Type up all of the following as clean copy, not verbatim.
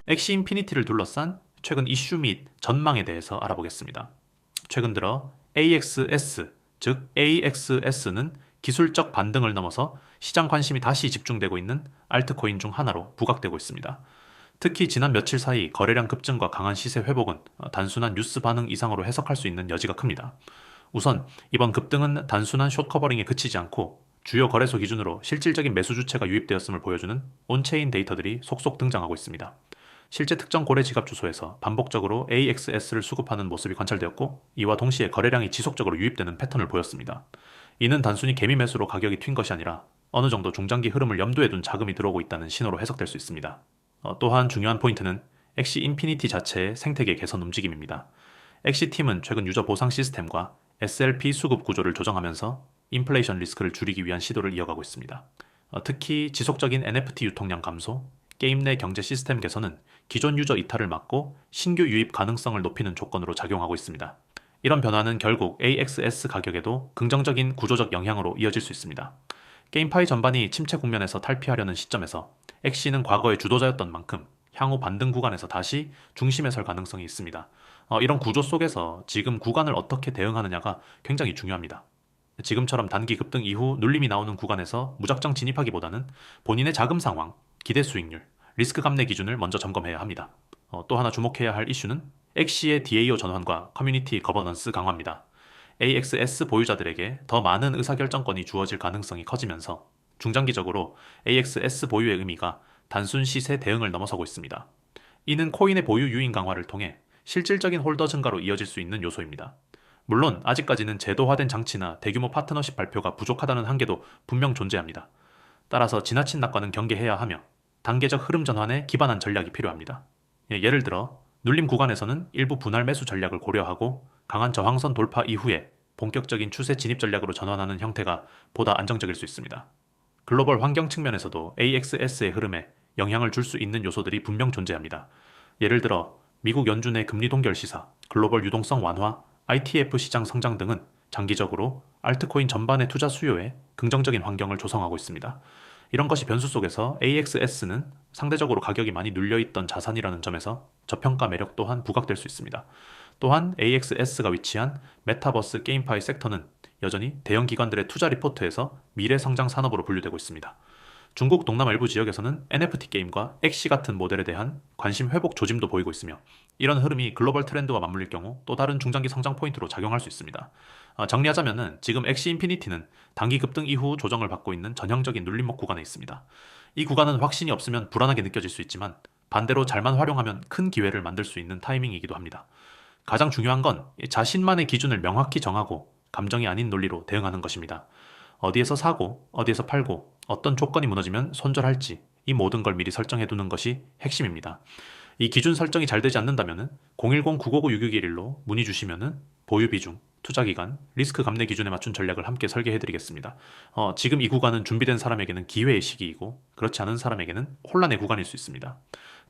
엑시 인피니티를 둘러싼 최근 이슈 및 전망에 대해서 알아보겠습니다. 최근 들어 AXS, 즉 AXS는 기술적 반등을 넘어서 시장 관심이 다시 집중되고 있는 알트코인 중 하나로 부각되고 있습니다. 특히 지난 며칠 사이 거래량 급증과 강한 시세 회복은 단순한 뉴스 반응 이상으로 해석할 수 있는 여지가 큽니다. 우선 이번 급등은 단순한 숏커버링에 그치지 않고 주요 거래소 기준으로 실질적인 매수 주체가 유입되었음을 보여주는 온체인 데이터들이 속속 등장하고 있습니다. 실제 특정 거래 지갑 주소에서 반복적으로 AXS를 수급하는 모습이 관찰되었고, 이와 동시에 거래량이 지속적으로 유입되는 패턴을 보였습니다. 이는 단순히 개미 매수로 가격이 튄 것이 아니라 어느 정도 중장기 흐름을 염두에 둔 자금이 들어오고 있다는 신호로 해석될 수 있습니다. 또한 중요한 포인트는 엑시 인피니티 자체의 생태계 개선 움직임입니다. 엑시 팀은 최근 유저 보상 시스템과 SLP 수급 구조를 조정하면서 인플레이션 리스크를 줄이기 위한 시도를 이어가고 있습니다. 특히 지속적인 NFT 유통량 감소, 게임 내 경제 시스템 개선은 기존 유저 이탈을 막고 신규 유입 가능성을 높이는 조건으로 작용하고 있습니다. 이런 변화는 결국 AXS 가격에도 긍정적인 구조적 영향으로 이어질 수 있습니다. 게임파이 전반이 침체 국면에서 탈피하려는 시점에서 엑시는 과거의 주도자였던 만큼 향후 반등 구간에서 다시 중심에 설 가능성이 있습니다. 이런 구조 속에서 지금 구간을 어떻게 대응하느냐가 굉장히 중요합니다. 지금처럼 단기 급등 이후 눌림이 나오는 구간에서 무작정 진입하기보다는 본인의 자금 상황, 기대 수익률, 리스크 감내 기준을 먼저 점검해야 합니다. 또 하나 주목해야 할 이슈는 엑시의 DAO 전환과 커뮤니티 거버넌스 강화입니다. AXS 보유자들에게 더 많은 의사결정권이 주어질 가능성이 커지면서 중장기적으로 AXS 보유의 의미가 단순 시세 대응을 넘어서고 있습니다. 이는 코인의 보유 유인 강화를 통해 실질적인 홀더 증가로 이어질 수 있는 요소입니다. 물론 아직까지는 제도화된 장치나 대규모 파트너십 발표가 부족하다는 한계도 분명 존재합니다. 따라서 지나친 낙관은 경계해야 하며 단계적 흐름 전환에 기반한 전략이 필요합니다. 예를 들어 눌림 구간에서는 일부 분할 매수 전략을 고려하고 강한 저항선 돌파 이후에 본격적인 추세 진입 전략으로 전환하는 형태가 보다 안정적일 수 있습니다. 글로벌 환경 측면에서도 AXS의 흐름에 영향을 줄 수 있는 요소들이 분명 존재합니다. 예를 들어 미국 연준의 금리 동결 시사, 글로벌 유동성 완화, ITF 시장 성장 등은 장기적으로 알트코인 전반의 투자 수요에 긍정적인 환경을 조성하고 있습니다. 이런 것이 변수 속에서 AXS는 상대적으로 가격이 많이 눌려있던 자산이라는 점에서 저평가 매력 또한 부각될 수 있습니다. 또한 AXS가 위치한 메타버스 게임파이 섹터는 여전히 대형 기관들의 투자 리포트에서 미래 성장 산업으로 분류되고 있습니다. 중국 동남아 일부 지역에서는 NFT 게임과 엑시 같은 모델에 대한 관심 회복 조짐도 보이고 있으며, 이런 흐름이 글로벌 트렌드와 맞물릴 경우 또 다른 중장기 성장 포인트로 작용할 수 있습니다. 정리하자면은 지금 엑시 인피니티는 단기 급등 이후 조정을 받고 있는 전형적인 눌림목 구간에 있습니다. 이 구간은 확신이 없으면 불안하게 느껴질 수 있지만 반대로 잘만 활용하면 큰 기회를 만들 수 있는 타이밍이기도 합니다. 가장 중요한 건 자신만의 기준을 명확히 정하고 감정이 아닌 논리로 대응하는 것입니다. 어디에서 사고, 어디에서 팔고, 어떤 조건이 무너지면 손절할지, 이 모든 걸 미리 설정해 두는 것이 핵심입니다. 이 기준 설정이 잘 되지 않는다면 010-959-6611로 문의 주시면 보유 비중, 투자 기간, 리스크 감내 기준에 맞춘 전략을 함께 설계해 드리겠습니다. 지금 이 구간은 준비된 사람에게는 기회의 시기이고 그렇지 않은 사람에게는 혼란의 구간일 수 있습니다.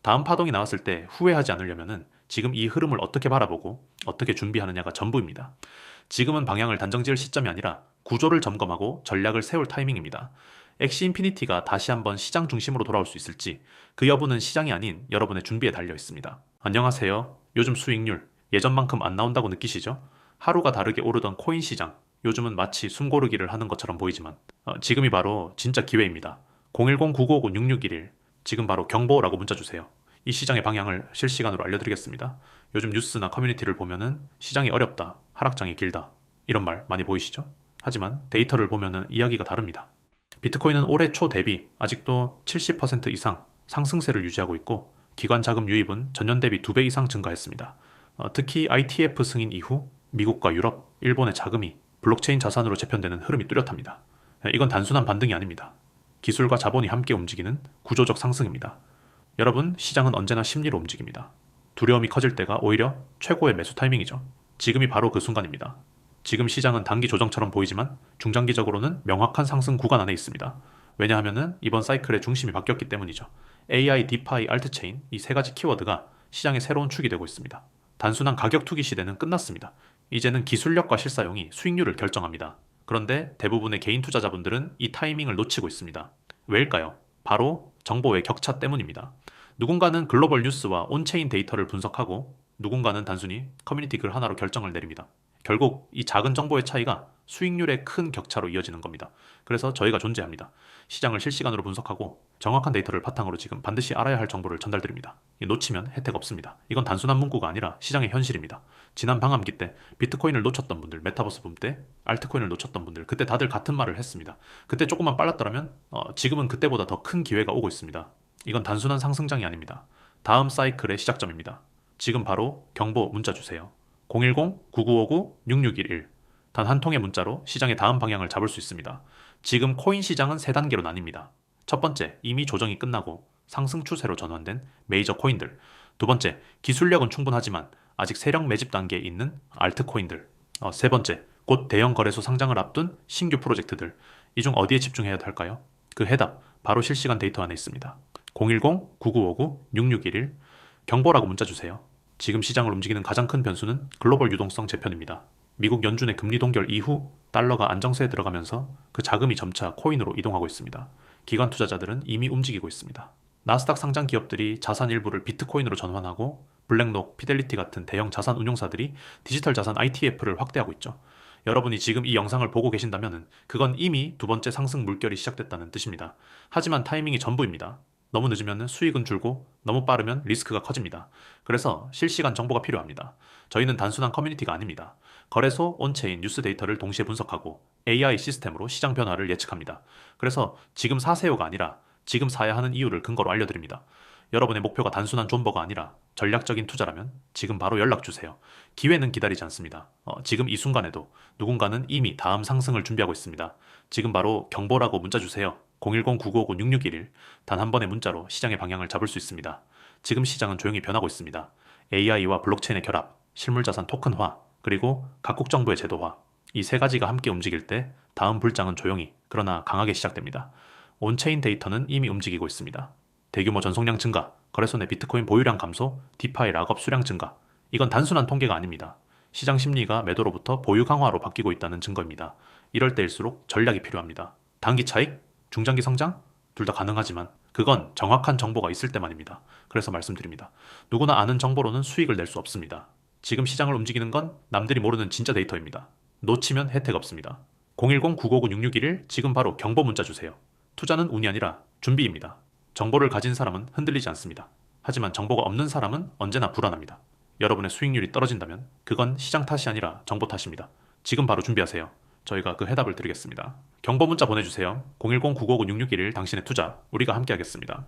다음 파동이 나왔을 때 후회하지 않으려면 지금 이 흐름을 어떻게 바라보고 어떻게 준비하느냐가 전부입니다. 지금은 방향을 단정 지을 시점이 아니라 구조를 점검하고 전략을 세울 타이밍입니다. 엑시 인피니티가 다시 한번 시장 중심으로 돌아올 수 있을지, 그 여부는 시장이 아닌 여러분의 준비에 달려 있습니다. 안녕하세요. 요즘 수익률 예전만큼 안 나온다고 느끼시죠? 하루가 다르게 오르던 코인 시장, 요즘은 마치 숨고르기를 하는 것처럼 보이지만 지금이 바로 진짜 기회입니다. 010-959-6611, 지금 바로 경보라고 문자 주세요. 이 시장의 방향을 실시간으로 알려드리겠습니다. 요즘 뉴스나 커뮤니티를 보면은 시장이 어렵다, 하락장이 길다, 이런 말 많이 보이시죠? 하지만 데이터를 보면은 이야기가 다릅니다. 비트코인은 올해 초 대비 아직도 70% 이상 상승세를 유지하고 있고, 기관 자금 유입은 전년 대비 2배 이상 증가했습니다. 특히 ITF 승인 이후 미국과 유럽, 일본의 자금이 블록체인 자산으로 재편되는 흐름이 뚜렷합니다. 이건 단순한 반등이 아닙니다. 기술과 자본이 함께 움직이는 구조적 상승입니다. 여러분, 시장은 언제나 심리로 움직입니다. 두려움이 커질 때가 오히려 최고의 매수 타이밍이죠. 지금이 바로 그 순간입니다. 지금 시장은 단기 조정처럼 보이지만 중장기적으로는 명확한 상승 구간 안에 있습니다. 왜냐하면 이번 사이클의 중심이 바뀌었기 때문이죠. AI, 디파이, 알트체인, 이 세 가지 키워드가 시장의 새로운 축이 되고 있습니다. 단순한 가격 투기 시대는 끝났습니다. 이제는 기술력과 실사용이 수익률을 결정합니다. 그런데 대부분의 개인 투자자분들은 이 타이밍을 놓치고 있습니다. 왜일까요? 바로 정보의 격차 때문입니다. 누군가는 글로벌 뉴스와 온체인 데이터를 분석하고 누군가는 단순히 커뮤니티 글 하나로 결정을 내립니다. 결국 이 작은 정보의 차이가 수익률의 큰 격차로 이어지는 겁니다. 그래서 저희가 존재합니다. 시장을 실시간으로 분석하고 정확한 데이터를 바탕으로 지금 반드시 알아야 할 정보를 전달드립니다. 놓치면 혜택 없습니다. 이건 단순한 문구가 아니라 시장의 현실입니다. 지난 방암기 때 비트코인을 놓쳤던 분들, 메타버스 붐 때 알트코인을 놓쳤던 분들, 그때 다들 같은 말을 했습니다. 그때 조금만 빨랐더라면 지금은 그때보다 더 큰 기회가 오고 있습니다. 이건 단순한 상승장이 아닙니다. 다음 사이클의 시작점입니다. 지금 바로 경보 문자 주세요. 010-9959-6611. 단 한 통의 문자로 시장의 다음 방향을 잡을 수 있습니다. 지금 코인 시장은 세 단계로 나뉩니다. 첫 번째, 이미 조정이 끝나고 상승 추세로 전환된 메이저 코인들. 두 번째, 기술력은 충분하지만 아직 세력 매집 단계에 있는 알트코인들. 세 번째, 곧 대형 거래소 상장을 앞둔 신규 프로젝트들. 이 중 어디에 집중해야 할까요? 그 해답, 바로 실시간 데이터 안에 있습니다. 010-9959-6611. 경보라고 문자 주세요. 지금 시장을 움직이는 가장 큰 변수는 글로벌 유동성 재편입니다. 미국 연준의 금리 동결 이후 달러가 안정세에 들어가면서 그 자금이 점차 코인으로 이동하고 있습니다. 기관 투자자들은 이미 움직이고 있습니다. 나스닥 상장 기업들이 자산 일부를 비트코인으로 전환하고 블랙록, 피델리티 같은 대형 자산 운용사들이 디지털 자산 ITF를 확대하고 있죠. 여러분이 지금 이 영상을 보고 계신다면 그건 이미 두 번째 상승 물결이 시작됐다는 뜻입니다. 하지만 타이밍이 전부입니다. 너무 늦으면 수익은 줄고 너무 빠르면 리스크가 커집니다. 그래서 실시간 정보가 필요합니다. 저희는 단순한 커뮤니티가 아닙니다. 거래소, 온체인, 뉴스 데이터를 동시에 분석하고 AI 시스템으로 시장 변화를 예측합니다. 그래서 지금 사세요가 아니라 지금 사야 하는 이유를 근거로 알려드립니다. 여러분의 목표가 단순한 존버가 아니라 전략적인 투자라면 지금 바로 연락 주세요. 기회는 기다리지 않습니다. 지금 이 순간에도 누군가는 이미 다음 상승을 준비하고 있습니다. 지금 바로 경보라고 문자 주세요. 010-9959-6611. 단 한 번의 문자로 시장의 방향을 잡을 수 있습니다. 지금 시장은 조용히 변하고 있습니다. AI와 블록체인의 결합, 실물자산 토큰화, 그리고 각국 정부의 제도화. 이 세 가지가 함께 움직일 때 다음 불장은 조용히 그러나 강하게 시작됩니다. 온체인 데이터는 이미 움직이고 있습니다. 대규모 전송량 증가, 거래소 내 비트코인 보유량 감소, 디파이 락업 수량 증가. 이건 단순한 통계가 아닙니다. 시장 심리가 매도로부터 보유 강화로 바뀌고 있다는 증거입니다. 이럴 때일수록 전략이 필요합니다. 단기 차익, 중장기 성장? 둘 다 가능하지만 그건 정확한 정보가 있을 때만입니다. 그래서 말씀드립니다. 누구나 아는 정보로는 수익을 낼 수 없습니다. 지금 시장을 움직이는 건 남들이 모르는 진짜 데이터입니다. 놓치면 혜택 없습니다. 010-959-6611. 지금 바로 경보 문자 주세요. 투자는 운이 아니라 준비입니다. 정보를 가진 사람은 흔들리지 않습니다. 하지만 정보가 없는 사람은 언제나 불안합니다. 여러분의 수익률이 떨어진다면 그건 시장 탓이 아니라 정보 탓입니다. 지금 바로 준비하세요. 저희가 그 해답을 드리겠습니다. 경보 문자 보내주세요. 010-959-6611. 당신의 투자, 우리가 함께 하겠습니다.